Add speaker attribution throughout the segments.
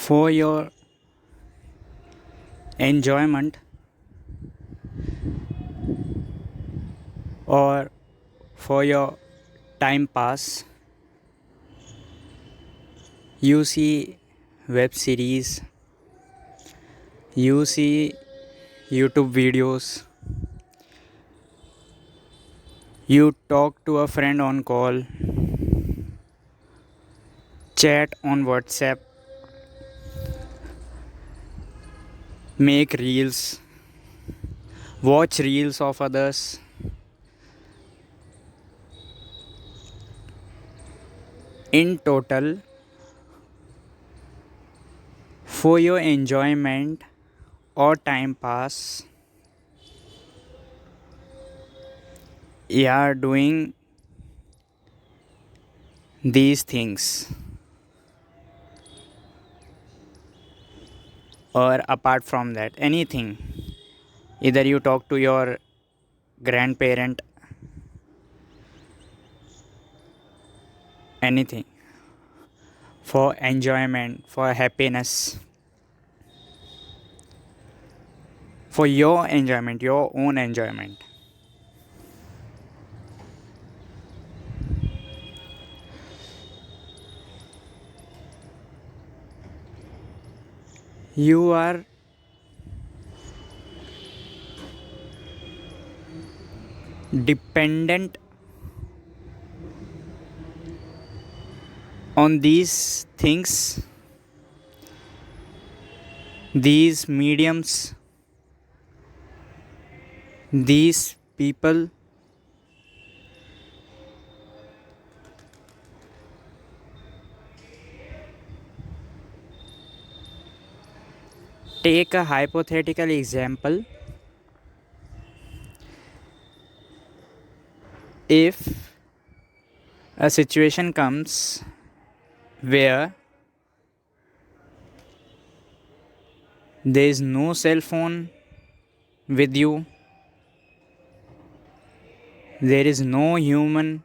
Speaker 1: for your enjoyment or for your time pass. You see web series, you see YouTube videos, you talk to a friend on call, chat on WhatsApp, make reels, watch reels of others. In total, for your enjoyment or time pass, you are doing these things. Or apart from that, anything. Either you talk to your grandparent, anything for enjoyment, for happiness, for your enjoyment, your own enjoyment. You are dependent on these things, these mediums, these people. Take a hypothetical example. If a situation comes where there is no cell phone with you, there is no human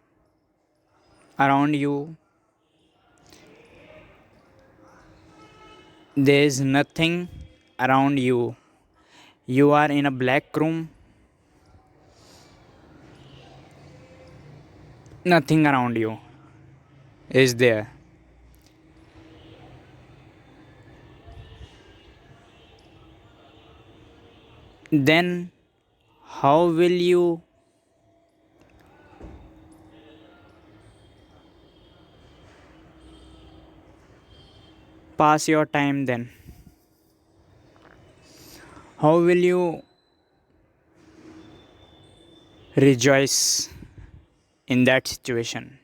Speaker 1: around you, there is nothing around you, you are in a black room, nothing around you is there. Then how will you pass your time then? How will you rejoice in that situation?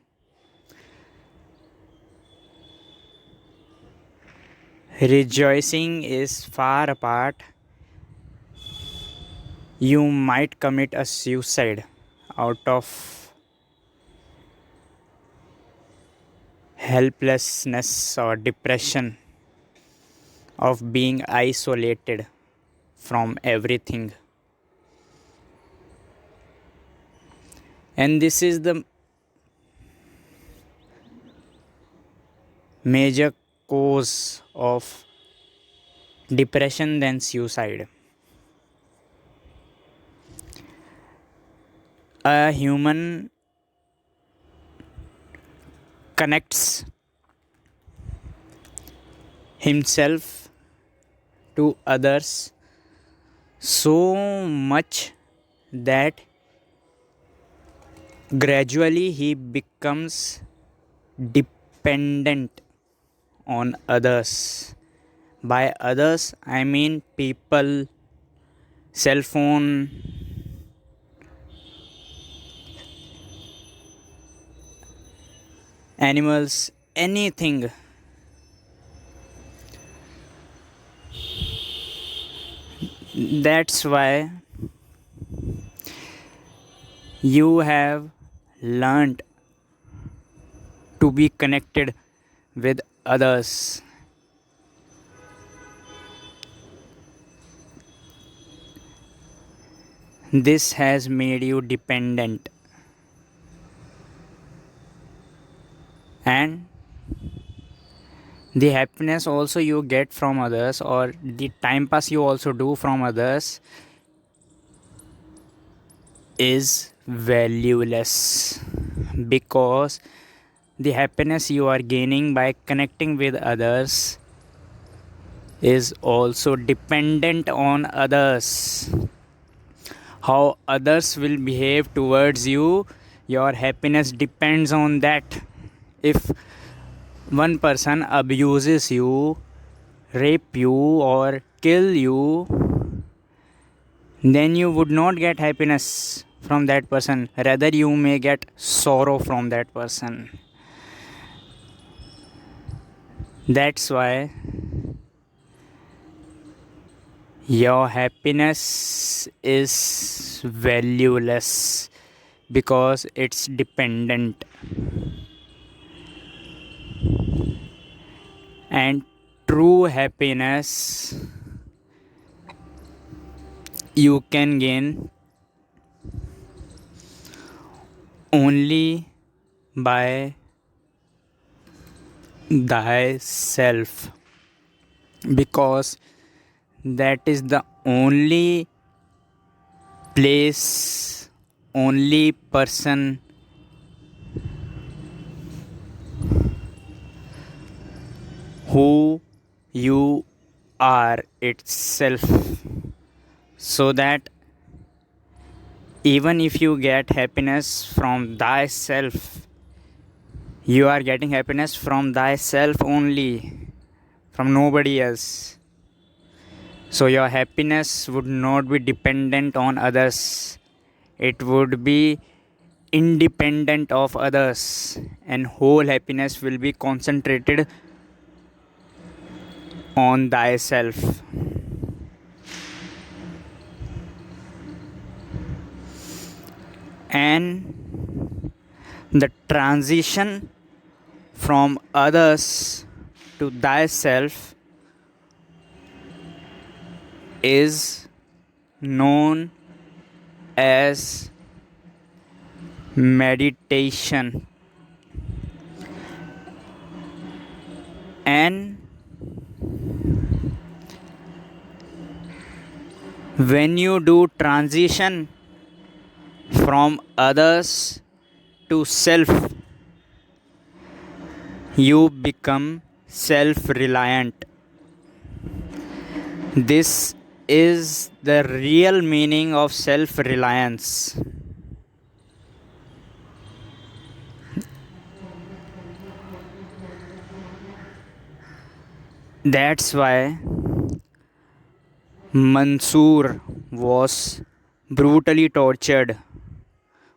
Speaker 1: Rejoicing is far apart. You might commit a suicide out of helplessness or depression of being isolated from everything. And this is the major cause of depression than suicide. A human connects himself to others so much that gradually he becomes dependent on others. By others, I mean people, cell phone, animals, anything. That's why you have learned to be connected with others. This has made you dependent, and The happiness also you get from others, or the time pass you also do from others, is valueless, because the happiness you are gaining by connecting with others is also dependent on others. How others will behave towards you, your happiness depends on that. If one person abuses you, rape you, or kill you, then you would not get happiness from that person. Rather, you may get sorrow from that person. That's why your happiness is valueless, because it's dependent. And true happiness you can gain only by thyself, because that is the only place, only person who you are itself. So that even if you get happiness from thyself, you are getting happiness from thyself only, from nobody else. So your happiness would not be dependent on others, it would be independent of others, and whole happiness will be concentrated on thyself. And the transition from others to thyself is known as meditation. And when you do transition from others to self, you become self-reliant. This is the real meaning of self-reliance. That's why Mansoor was brutally tortured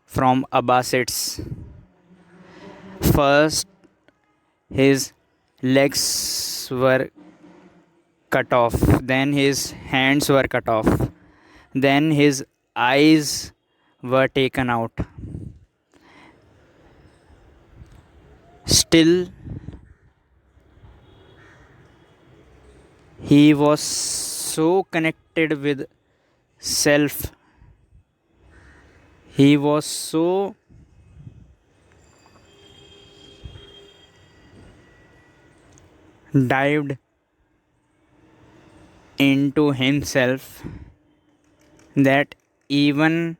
Speaker 1: from Abbasids. First, his legs were cut off, then his hands were cut off, then his eyes were taken out. Still, he was so connected with self, he was so dived into himself that even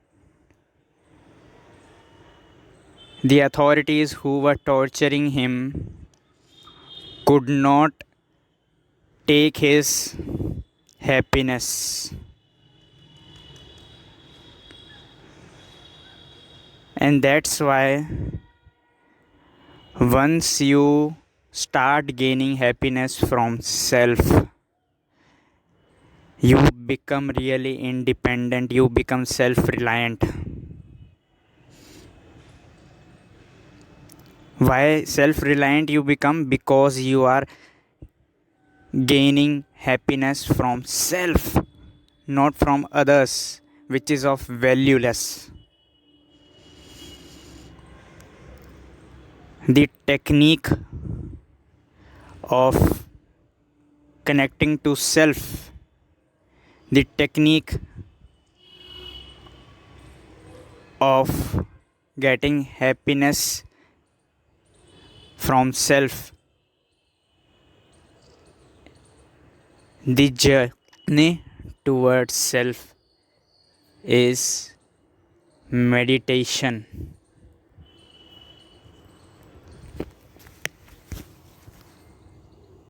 Speaker 1: the authorities who were torturing him could not take his happiness. And that's why once you start gaining happiness from self, you become really independent, you become self-reliant. Why self-reliant you become? Because you are gaining happiness from self, not from others, which is of valueless. The technique of connecting to self, the technique of getting happiness from self The journey towards self is meditation.